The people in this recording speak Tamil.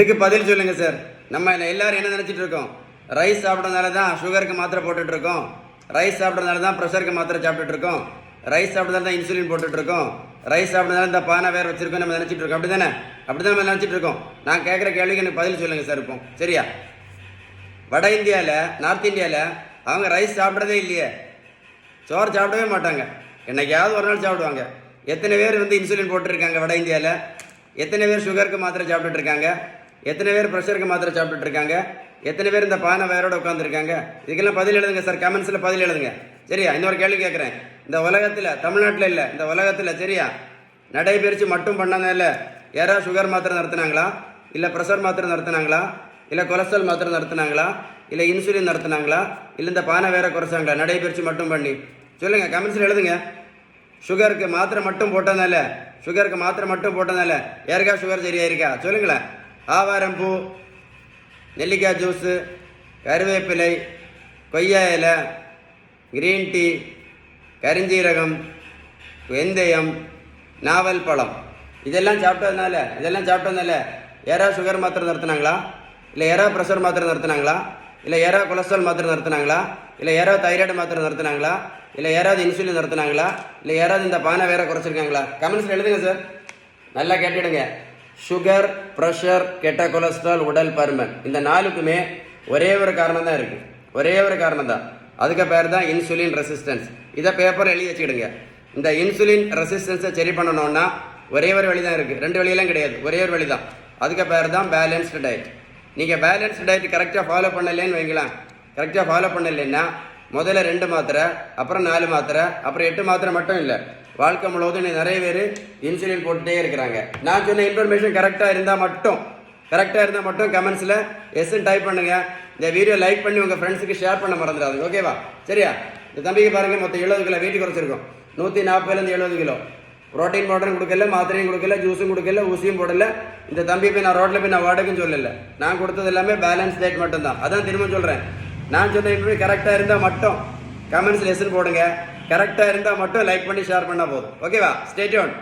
இதுக்கு பதில் சொல்லுங்க சார். நம்ம எல்லாரும் என்ன நினைச்சிட்டு இருக்கோம்? ரைஸ் சாப்பிட்றதுனால தான் சுகருக்கு மாத்திரை போட்டுட்டு இருக்கோம், ரைஸ் சாப்பிட்றதுனால தான் ப்ரெஷருக்கு மாத்திரை சாப்பிட்டுட்டு இருக்கோம், ரைஸ் சாப்பிட்றதால தான் இன்சுலின் போட்டுட்டு இருக்கோம், ரைஸ் சாப்பிட்றதுனால இந்த பானை வேற வச்சிருக்கோம் நம்ம நினைச்சிட்டு இருக்கோம். அப்படி தானே? அப்படிதான் நம்ம நினைச்சிட்டு இருக்கோம். நான் கேட்குற கேள்விக்கு எனக்கு பதில் சொல்லுங்க சார். இப்போ சரியா? வட இந்தியாவில், நார்த் இந்தியாவில் அவங்க ரைஸ் சாப்பிட்றதே இல்லையே, சோறு சாப்பிடவே மாட்டாங்க, என்னைக்காவது ஒரு நாள் சாப்பிடுவாங்க. எத்தனை பேர் இன்சுலின் போட்டுருக்காங்க வட இந்தியாவில்? எத்தனை பேர் சுகருக்கு மாத்திரை சாப்பிட்டுட்டு இருக்காங்க? எத்தனை பேர் ப்ரெஷருக்கு மாத்திரை சாப்பிட்டுட்டு இருக்காங்க? எத்தனை பேர் இந்த பானை வேரோட உட்காந்துருக்காங்க? இதுக்கெல்லாம் பதில் எழுதுங்க சார், கமெண்ட்ஸில் பதில் எழுதுங்க. சரியா? இன்னொரு கேள்வி கேட்குறேன். இந்த உலகத்தில், தமிழ்நாட்டில் இல்லை, இந்த உலகத்தில் சரியா நடைபயிற்சி மட்டும் பண்ணனால யாராவது சுகர் மாத்திரை நடத்துனாங்களா, இல்லை ப்ரெஷர் மாத்திரை நடத்துனாங்களா, இல்லை கொலஸ்ட்ரால் மாத்திரை நடத்துனாங்களா, இல்லை இன்சுலின் நடத்துனாங்களா, இல்லை இந்த பானை வேற குறைச்சாங்களா? நடைபயிற்சி மட்டும் பண்ணி சொல்லுங்கள், கமெண்ட்ஸில் எழுதுங்க. சுகருக்கு மாத்திரை மட்டும் போட்டதுனால, சுகருக்கு மாத்திரை மட்டும் போட்டதுனால யாருக்கா சுகர் சரியா இருக்கா? சொல்லுங்களேன். ஆவாரம் பூ, நெல்லிக்காய் ஜூஸு, கருவேப்பிலை, கொய்யா இலை, கிரீன் டீ, கரிஞ்சீரகம், வெந்தயம், நாவல் பழம், இதெல்லாம் சாப்பிட்டதுனால யாராவது சுகர் மாத்திரை நடத்துனாங்களா, இல்லை யாராவது ப்ரெஷர் மாத்திரை நடத்துனாங்களா, இல்லை யாராவது கொலஸ்ட்ரால் மாத்திரை நடத்துனாங்களா, இல்லை யாராவது தைராய்டு மாத்திரை நடத்துனாங்களா, இல்லை யாராவது இன்சுலின் நடத்துனாங்களா, இல்லை யாராவது இந்த பானை வேற குறைச்சிருக்காங்களா? கமெண்ட்ஸில் எழுதுங்க சார், நல்லா கேட்டுடுங்க. சுகர், ப்ரெஷர், கெட்ட கொலஸ்ட்ரால், உடல் பருமன், இந்த நாலுக்குமே ஒரே ஒரு காரணம் தான் இருக்குது, ஒரே ஒரு காரணம் தான். அதுக்கு பேர் தான் இன்சுலின் ரெசிஸ்டன்ஸ். இதை பேப்பர் எழுதி வச்சுக்கிடுங்க. இந்த இன்சுலின் ரெசிஸ்டன்ஸை சரி பண்ணணும்னா ஒரே ஒரு வழி தான் இருக்குது, ரெண்டு வழியெல்லாம் கிடையாது, ஒரே ஒரு வழி தான். அதுக்கு பேர் தான் பேலன்ஸ்டு டயட். நீங்கள் பேலன்ஸ்டு டயட் கரெக்டாக ஃபாலோ பண்ணலேன்னு வைங்களேன். கரெக்டாக ஃபாலோ பண்ணலைன்னா முதல்ல 2 மாத்திரை, அப்புறம் 4 மாத்திரை, அப்புறம் 8 மாத்திரை மட்டும் இல்லை, வாழ்க்கை முழுவதும் நிறைய பேர் இன்சுலின் போட்டுகிட்டே இருக்கிறாங்க. நான் சொன்ன இன்ஃபர்மேஷன் கரெக்டாக இருந்தால் மட்டும் கமெண்ட்ஸில் எஸ்ன்னு டைப் பண்ணுங்கள். இந்த வீடியோ லைக் பண்ணி உங்கள் ஃப்ரெண்ட்ஸுக்கு ஷேர் பண்ண மறந்துடாது. ஓகேவா? சரியா? இந்த தம்பிக்கு பாருங்கள், மொத்தம் 70 கிலோ வெயிட் குறைச்சிருக்கோம். 140 70 கிலோ. ப்ரோட்டீன் பவுடரும் கொடுக்கல, மாத்திரையும் கொடுக்கல, ஜூஸும் கொடுக்கல, ஊசியும் போடல. இந்த தம்பி போய் நான் ரோட்டில் போய் நான் வாடகைன்னு சொல்லலை. நான் கொடுத்தது எல்லாமே பேலன்ஸ் டயட் மட்டும்தான். அதான் திரும்ப சொல்கிறேன். நான் சொன்ன இன்ஃபர்மேஷன் கரெக்டாக இருந்தால் மட்டும் கமெண்ட்ஸில் எஸ்ன்னு போடுங்க. கரெக்டாக இருந்தால் மட்டும் லைக் பண்ணி ஷேர் பண்ணால் போதும். ஓகேவா? Stay tune.